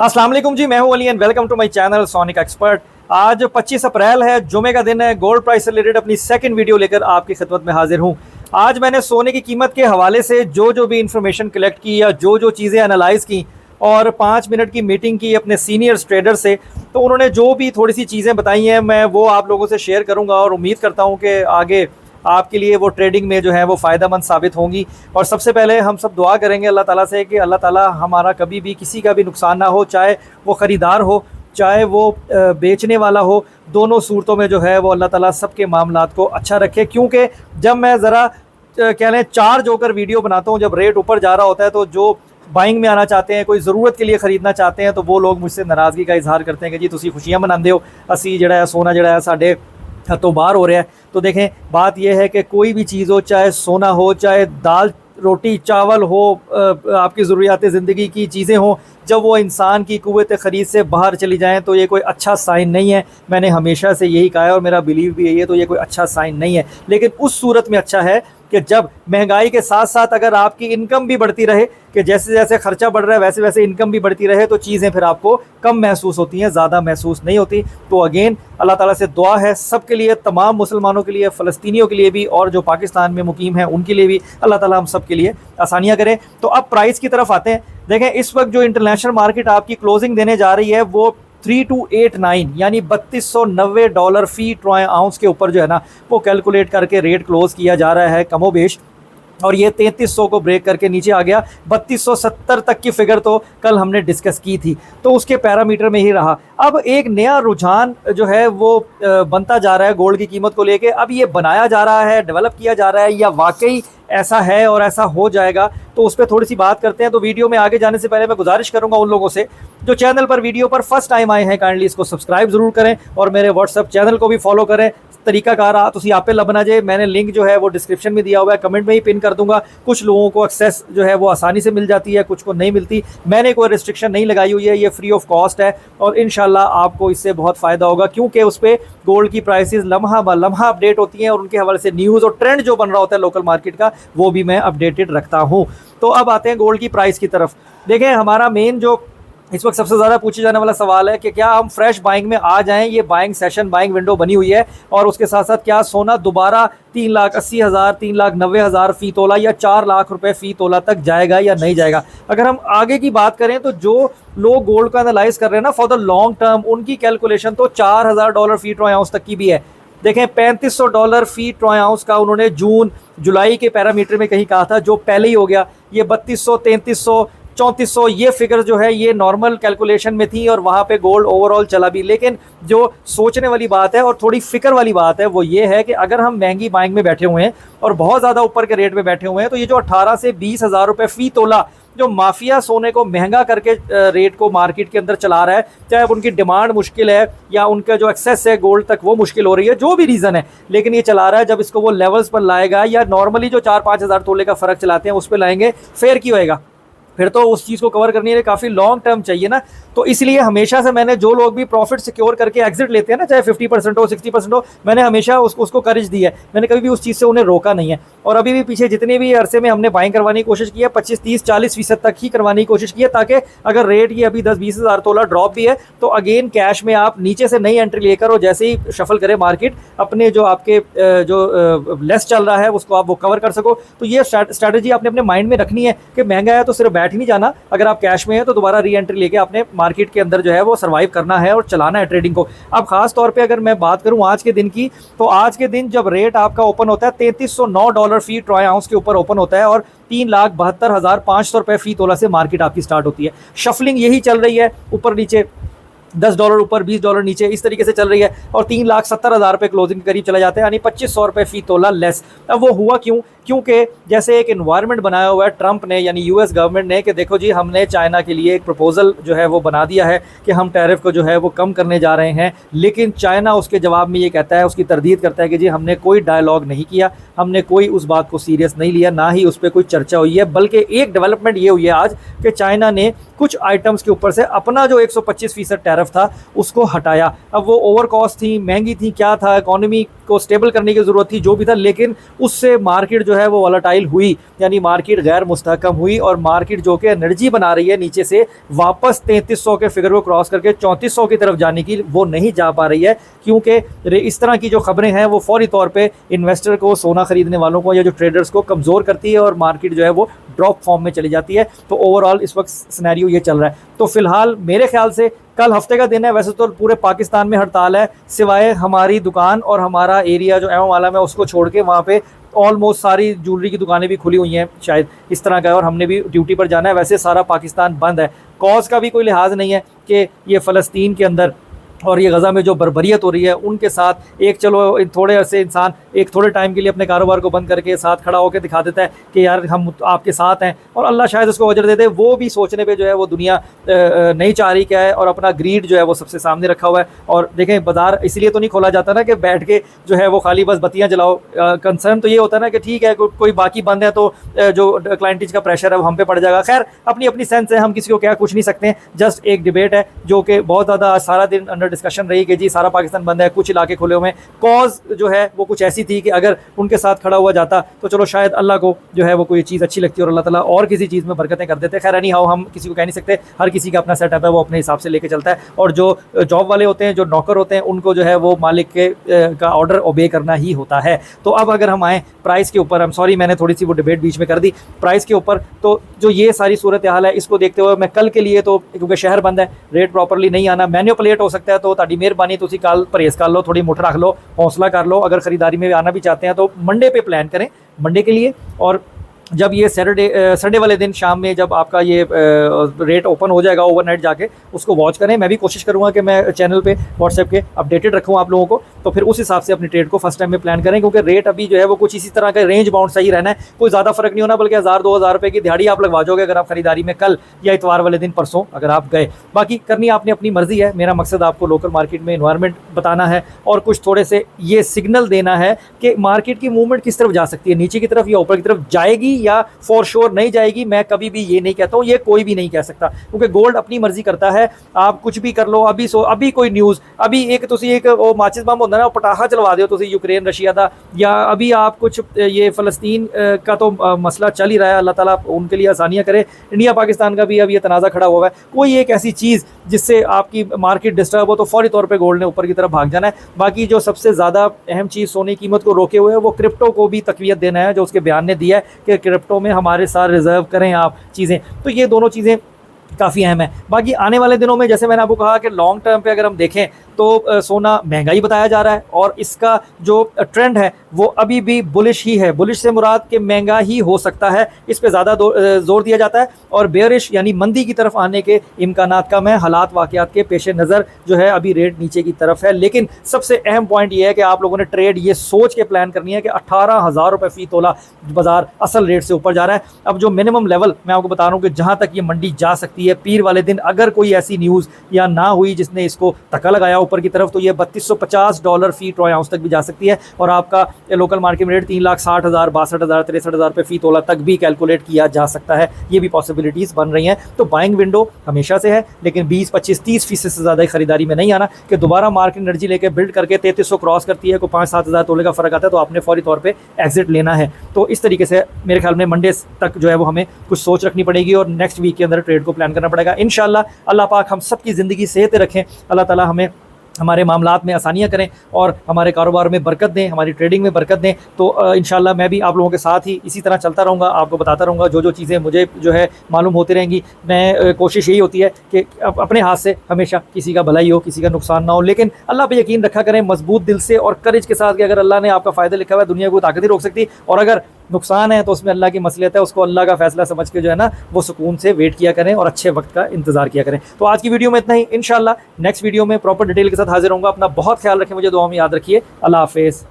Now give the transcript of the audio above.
अस्सलाम वालेकुम जी, मैं हूं Ali and welcome to my channel sonic expert. आज 25 अप्रैल है, जुमे का दिन है। गोल्ड प्राइस से रिलेटेड अपनी सेकंड वीडियो लेकर आपकी खिदमत में हाजिर हूं। आज मैंने सोने की कीमत के हवाले से जो भी इंफॉर्मेशन कलेक्ट की या जो चीज़ें एनालाइज की और 5 मिनट की मीटिंग की अपने सीनियर ट्रेडर से, तो उन्होंने जो भी थोड़ी सी चीज़ें बताई हैं मैं वो आप लोगों से शेयर करूँगा और उम्मीद करता हूँ कि आगे आपके लिए वो ट्रेडिंग में जो है वो फ़ायदेमंद साबित होंगी। और सबसे पहले हम सब दुआ करेंगे अल्लाह ताला से कि अल्लाह ताला हमारा कभी भी किसी का भी नुकसान ना हो, चाहे वो ख़रीदार हो चाहे वो बेचने वाला हो। दोनों सूरतों में जो है वो अल्लाह ताला सबके मामलात को अच्छा रखे। क्योंकि जब मैं ज़रा कह लें चार्ज होकर वीडियो बनाता हूँ, जब रेट ऊपर जा रहा होता है तो जो बाइंग में आना चाहते हैं, कोई ज़रूरत के लिए ख़रीदना चाहते हैं, तो वो लोग मुझसे नाराज़गी का इजहार करते हैं कि जी तुसी खुशियाँ मनाते हो, असी जड़ा है सोना जड़ा है साढ़े हथों बाहर हो रहा है। तो देखें, बात यह है कि कोई भी चीज़ हो, चाहे सोना हो, चाहे दाल रोटी चावल हो, आपकी ज़रूरियात ज़िंदगी की चीज़ें हों, जब वो इंसान की कुव्वत ख़रीद से बाहर चली जाएँ तो ये कोई अच्छा साइन नहीं है। मैंने हमेशा से यही कहा है और मेरा बिलीव भी यही है, तो ये कोई अच्छा साइन नहीं है। लेकिन उस सूरत में अच्छा है कि जब महंगाई के साथ साथ अगर आपकी इनकम भी बढ़ती रहे, कि जैसे जैसे खर्चा बढ़ रहा है वैसे वैसे इनकम भी बढ़ती रहे, तो चीज़ें फिर आपको कम महसूस होती हैं, ज़्यादा महसूस नहीं होती। तो अगेन अल्लाह ताला से दुआ है सब के लिए, तमाम मुसलमानों के लिए, फ़लस्तीनियों के लिए भी और जो पाकिस्तान में मुकीम हैं उनके लिए भी अल्लाह ताला हम सब के लिए आसानियाँ करें। तो अब प्राइस की तरफ आते हैं। देखें, इस वक्त जो इंटरनेशनल मार्केट आपकी क्लोजिंग देने जा रही है वो 3289 यानी $3290 फ़ी ट्रॉय आउंस के ऊपर जो है ना वो कैलकुलेट करके रेट क्लोज़ किया जा रहा है कमोबेश। और ये 3300 को ब्रेक करके नीचे आ गया। 3270 तक की फिगर तो कल हमने डिस्कस की थी, तो उसके पैरामीटर में ही रहा। अब एक नया रुझान जो है वो बनता जा रहा है गोल्ड की कीमत को लेके। अब ये बनाया जा रहा है, डेवलप किया जा रहा है, या वाकई ऐसा है और ऐसा हो जाएगा, तो उस पर थोड़ी सी बात करते हैं। तो वीडियो में आगे जाने से पहले मैं गुजारिश करूंगा उन लोगों से जो चैनल पर वीडियो पर फर्स्ट टाइम आए हैं, काइंडली इसको सब्सक्राइब ज़रूर करें और मेरे व्हाट्सअप चैनल को भी फॉलो करें। तरीकाकार तुसी आपे लबना जे, मैंने लिंक जो है वो डिस्क्रिप्शन में दिया हुआ है, कमेंट में ही पिन कर दूंगा। कुछ लोगों को एक्सेस जो है वो आसानी से मिल जाती है, कुछ को नहीं मिलती। मैंने कोई रिस्ट्रिक्शन नहीं लगाई हुई है, ये फ्री ऑफ कॉस्ट है और इंशाल्लाह आपको इससे बहुत फ़ायदा होगा, क्योंकि उस पर गोल्ड की प्राइसेस लम्हा ब लम्हा अपडेट होती हैं और उनके हवाले से न्यूज़ और ट्रेंड जो बन रहा होता है लोकल मार्केट का, वो भी मैं अपडेटेड रखता हूँ। तो अब आते हैं गोल्ड की प्राइस की तरफ। देखें, हमारा मेन जो इस वक्त सबसे ज़्यादा पूछे जाने वाला सवाल है कि क्या हम फ्रेश बाइंग में आ जाएं। ये बाइंग सेशन, बाइंग विंडो बनी हुई है और उसके साथ साथ क्या सोना दोबारा 3,80,000 3,90,000 फ़ी तोला या 4 लाख रुपए फ़ी तोला तक जाएगा या नहीं जाएगा। अगर हम आगे की बात करें तो जो लोग गोल्ड को एनालाइज कर रहे हैं ना फॉर द लॉन्ग टर्म, उनकी कैलकुलेशन तो $4,000 फ़ी ट्रॉय आउंस तक की भी है। देखें, $3500 फ़ी ट्रॉय आउंस का उन्होंने जून जुलाई के पैरामीटर में कहीं कहा था, जो पहले ही हो गया। ये 3200 3300 3400 ये फिगर जो है ये नॉर्मल कैलकुलेशन में थी और वहाँ पे गोल्ड ओवरऑल चला भी। लेकिन जो सोचने वाली बात है और थोड़ी फिक्र वाली बात है वो ये है कि अगर हम महंगी बाइंग में बैठे हुए हैं और बहुत ज़्यादा ऊपर के रेट में बैठे हुए हैं, तो ये जो 18 से 20,000 रुपये फ़ी तोला जो माफिया सोने को महंगा करके रेट को मार्केट के अंदर चला रहा है, चाहे उनकी डिमांड मुश्किल है या उनका जो एक्सेस है गोल्ड तक वो मुश्किल हो रही है, जो भी रीज़न है, लेकिन ये चला रहा है। जब इसको वो लेवल्स पर लाएगा या नॉर्मली जो 4-5 हज़ार तोले का फ़र्क चलाते हैं उस पर लाएंगे, फेयर की होएगा। फिर तो उस चीज़ को कवर करने के लिए काफ़ी लॉन्ग टर्म चाहिए ना। तो इसलिए हमेशा से मैंने जो लोग भी प्रॉफिट सिक्योर करके एग्जिट लेते हैं ना, चाहे 50% हो 60% हो, मैंने हमेशा उसको करेज दी है। मैंने कभी भी उस चीज़ से उन्हें रोका नहीं है। और अभी भी पीछे जितने भी अरसे में हमने बाइंग करवाने की कोशिश की है 25, 30, 40% तक ही करवाने की कोशिश की है, ताकि अगर रेट ये अभी 10-20 हज़ार तोला ड्रॉप भी है तो अगेन कैश में आप नीचे से नई एंट्री लेकर और जैसे ही शफल करे मार्केट अपने जो आपके जो लेस चल रहा है उसको आप वो कवर कर सको। तो ये स्ट्रैटेजी आपने अपने माइंड में रखनी है कि महंगा है तो सिर्फ बैठ ही नहीं जाना, अगर आप कैश में है तो दोबारा री एंट्री लेके आपने मार्केट के अंदर जो है वो सर्वाइव करना है और चलाना है ट्रेडिंग को। अब खास तौर पे अगर मैं बात करूं आज के दिन की, तो आज के दिन जब रेट आपका ओपन होता है $3309 फ़ी ट्रॉय आउंस के ऊपर ओपन होता है और 3,72,500 रुपये फ़ी तोला से मार्केट आपकी स्टार्ट होती है। शफलिंग यही चल रही है, ऊपर नीचे $10 ऊपर $20 नीचे, इस तरीके से चल रही है और 3,70,000 रुपये क्लोजिंग के करीब चला जाता है, यानी 2500 रुपये फ़ी तोला लेस। अब वो हुआ क्यों? क्योंकि जैसे एक इन्वायरमेंट बनाया हुआ है ट्रंप ने यानी यूएस गवर्नमेंट ने कि देखो जी हमने चाइना के लिए एक प्रपोजल जो है वो बना दिया है कि हम टैरिफ को जो है वो कम करने जा रहे हैं, लेकिन चाइना उसके जवाब में ये कहता है, उसकी तरदीद करता है कि जी हमने कोई डायलॉग नहीं किया, हमने कोई उस बात को सीरियस नहीं लिया, ना ही उस पर कोई चर्चा हुई है। बल्कि एक डेवलपमेंट ये हुई है आज कि चाइना ने कुछ आइटम्स के ऊपर से अपना जो 125% टैरिफ था उसको हटाया। अब वो ओवर कॉस्ट थी, महंगी थी, क्या था, इकोनॉमी को स्टेबल करने की ज़रूरत थी, जो भी था, लेकिन उससे मार्केट जो है वो वॉलेटाइल हुई, यानी मार्केट गैर मुस्तहकम हुई और मार्केट जो कि एनर्जी बना रही है नीचे से वापस 3300 के फिगर को क्रॉस करके 3400 की तरफ जाने की, वो नहीं जा पा रही है, क्योंकि इस तरह की जो खबरें हैं वो फौरी तौर पे इन्वेस्टर को, सोना खरीदने वालों को या जो ट्रेडर्स को कमज़ोर करती है और मार्केट जो है वो ड्रॉप फॉर्म में चली जाती है। तो ओवरऑल इस वक्त सिनेरियो ये चल रहा है। तो फिलहाल मेरे ख्याल से कल हफ्ते का दिन है, वैसे तो पूरे पाकिस्तान में हड़ताल है, सिवाय हमारी दुकान और हमारा एरिया जो एवं वाला में उसको छोड़ के वहाँ पे ऑलमोस्ट सारी ज्वेलरी की दुकानें भी खुली हुई हैं, शायद इस तरह का है, और हमने भी ड्यूटी पर जाना है। वैसे सारा पाकिस्तान बंद है। कॉज का भी कोई लिहाज नहीं है कि ये फ़लस्तीन के अंदर और ये गज़ा में जो बर्बरियत हो रही है उनके साथ एक, चलो थोड़े अरसे इंसान एक थोड़े टाइम के लिए अपने कारोबार को बंद करके साथ खड़ा होकर दिखा देता है कि यार हम आपके साथ हैं, और अल्लाह शायद उसको अजर दे दे। वो भी सोचने पे जो है वो दुनिया नहीं चाह रही क्या है, और अपना ग्रीड जो है वो सबसे सामने रखा हुआ है। और देखें, बाजार इसलिए तो नहीं खोला जाता ना कि बैठ के जो है वो खाली बस बत्तियाँ जलाओ। कंसर्न तो ये होता है ना कि ठीक है कोई बाकी बंद है तो जो क्लाइंटेज का प्रेशर है वो हम पे पड़ जाएगा। खैर, अपनी अपनी सेंस है, हम किसी को क्या कुछ नहीं सकते हैं। जस्ट एक डिबेट है जो कि बहुत ज़्यादा सारा दिन अंडर डिस्कशन रही कि जी सारा पाकिस्तान बंद है, कुछ इलाके खुले हुए हैं। कॉज जो है वो कुछ ऐसी थी कि अगर उनके साथ खड़ा हुआ जाता तो चलो शायद अल्लाह को जो है वो कोई चीज़ अच्छी लगती है और अल्लाह ताला और किसी चीज़ में बरकतें कर देते। खैर, नहीं हाउ, हम किसी को कह नहीं सकते, हर किसी का अपना सेटअप है, वो अपने हिसाब से लेके चलता है। और जो जॉब वाले होते हैं, जो नौकर होते हैं, उनको जो है वो मालिक के का ऑर्डर ओबे करना ही होता है। तो अब अगर हम आएँ प्राइस के ऊपर, सॉरी मैंने थोड़ी सी वो डिबेट बीच में कर दी प्राइस के ऊपर, तो जो ये सारी सूरत हाल है इसको देखते हुए मैं कल के लिए तो, क्योंकि शहर बंद है, रेट प्रॉपरली नहीं आना, मैन्युपुलेट हो सकता है, तो ताड़ी मेहरबानी तुसी कल परहेज़ कर लो, थोड़ी मुठ रख लो, हौसला कर लो। अगर ख़रीदारी में आना भी चाहते हैं तो मंडे पे प्लान करें, मंडे के लिए। और जब ये संडे वाले दिन शाम में जब आपका ये रेट ओपन हो जाएगा ओवरनाइट, जाके उसको वॉच करें। मैं भी कोशिश करूँगा कि मैं चैनल पे व्हाट्सएप के अपडेटेड रखूँ आप लोगों को, तो फिर उस हिसाब से अपनी ट्रेड को फर्स्ट टाइम में प्लान करें, क्योंकि रेट अभी जो है वो कुछ इसी तरह का रेंज बाउंड सही रहना है, कोई ज़्यादा फर्क नहीं होना, बल्कि 1000-2000 रुपये की दिहाड़ी आप लगवा जाओगे अगर आप खरीदारी में कल या इतवार वाले दिन परसों अगर आप गए। बाकी करनी आपने अपनी मर्जी है। मेरा मकसद आपको लोकल मार्केट में इन्वायरमेंट बताना है और कुछ थोड़े से ये सिग्नल देना है कि मार्केट की मूवमेंट किस तरफ जा सकती है, नीचे की तरफ या ऊपर की तरफ जाएगी या फॉर श्योर नहीं जाएगी। मैं कभी भी ये नहीं कहता हूँ, ये कोई भी नहीं कह सकता, क्योंकि गोल्ड अपनी मर्जी करता है। आप कुछ भी कर लो, अभी कोई न्यूज़, अभी एक वो माचिस बम होता है ना, पटाखा चलवा दो तुसी यूक्रेन रशिया का, या अभी आप कुछ ये फ़लस्तीन का तो मसला चल ही रहा है, अल्लाह ताला उनके लिए आसानियाँ करे। इंडिया पाकिस्तान का भी अब ये तनाज़ा खड़ा हुआ है। कोई एक ऐसी चीज़ जिससे आपकी मार्केट डिस्टर्ब हो तो फौरी तौर पर गोल्ड ने ऊपर की तरफ भाग जाना है। बाकी जो सबसे ज़्यादा अहम चीज़ सोने की कीमत को रोके हुए है वो क्रिप्टो को भी तकवीत देना है, जो उसके बयान ने दिया है कि क्रिप्टो में हमारे साथ रिजर्व करें आप चीज़ें। तो ये दोनों चीज़ें काफ़ी अहम है। बाकी आने वाले दिनों में जैसे मैंने आपको कहा कि लॉन्ग टर्म पे अगर हम देखें तो सोना महंगा ही बताया जा रहा है, और इसका जो ट्रेंड है वो अभी भी बुलिश ही है। बुलिश से मुराद के महंगा ही हो सकता है, इस पे ज़्यादा जोर दिया जाता है, और बेयरिश यानी मंदी की तरफ आने के इम्कानात कम है। हालात वाक़यात के पेश नज़र जो है अभी रेट नीचे की तरफ है। लेकिन सबसे अहम पॉइंट ये है कि आप लोगों ने ट्रेड ये सोच के प्लान करनी है कि 18,000 रुपये फ़ी तोला बाजार असल रेट से ऊपर जा रहा है। अब जो मिनिमम लेवल मैं आपको बता रहा हूँ कि जहाँ तक ये मंडी जा सकती है, पीर वाले दिन अगर कोई ऐसी न्यूज़ या ना हुई जिसने इसको धक्का लगाया ऊपर की तरफ, तो ये $3250 फ़ी ट्रॉय आउंस तक भी जा सकती है, और आपका लोकल मार्केट में रेट 3,60,000, 62,000, 63,000 रुपये फ़ी तोला तक भी कैलकुलेट किया जा सकता है। ये भी पॉसिबिलिटीज़ बन रही हैं। तो बाइंग विंडो हमेशा से है, लेकिन 20-25-30% से ज़्यादा खरीदारी में नहीं आना कि दोबारा मार्केट एनर्जी लेकर बिल्ड करके 3300 क्रॉस करती है, कोई 5-7 हज़ार तोले का फ़र्क आता है, तो आपने फौरी तौर पर एग्जिट लेना है। तो इस तरीके से मेरे ख्याल में मंडे तक जो है वो हमें कुछ सोच रखनी पड़ेगी, और नेक्स्ट वीक के अंदर ट्रेड को प्लान करना पड़ेगा। इंशाल्लाह अल्लाह पाक हम सब की ज़िंदगी सेहत रखें, अल्लाह ताला हमें हमारे मामलात में आसानियाँ करें और हमारे कारोबार में बरकत दें, हमारी ट्रेडिंग में बरकत दें। तो इंशाल्लाह मैं भी आप लोगों के साथ ही इसी तरह चलता रहूँगा, आपको बताता रहूँगा जो चीज़ें मुझे जो है मालूम होती रहेंगी। मैं कोशिश यही होती है कि अपने हाथ से हमेशा किसी का भलाई हो, किसी का नुकसान ना हो, लेकिन अल्लाह पे यकीन रखा करें मजबूत दिल से और करेज के साथ कि अगर अल्लाह ने आपका फ़ायदा लिखा हुआ है, दुनिया को ताकत नहीं रोक सकती, और अगर नुकसान है तो उसमें अल्लाह की मसलियत है, उसको अल्लाह का फैसला समझ के जो है ना वो सुकून से वेट किया करें और अच्छे वक्त का इंतज़ार किया करें। तो आज की वीडियो में इतना ही। इंशाल्लाह नेक्स्ट वीडियो में प्रॉपर डिटेल के साथ हाजिर होऊंगा। अपना बहुत ख्याल रखें, मुझे दुआ में याद रखिए। अल्लाह हाफिज़।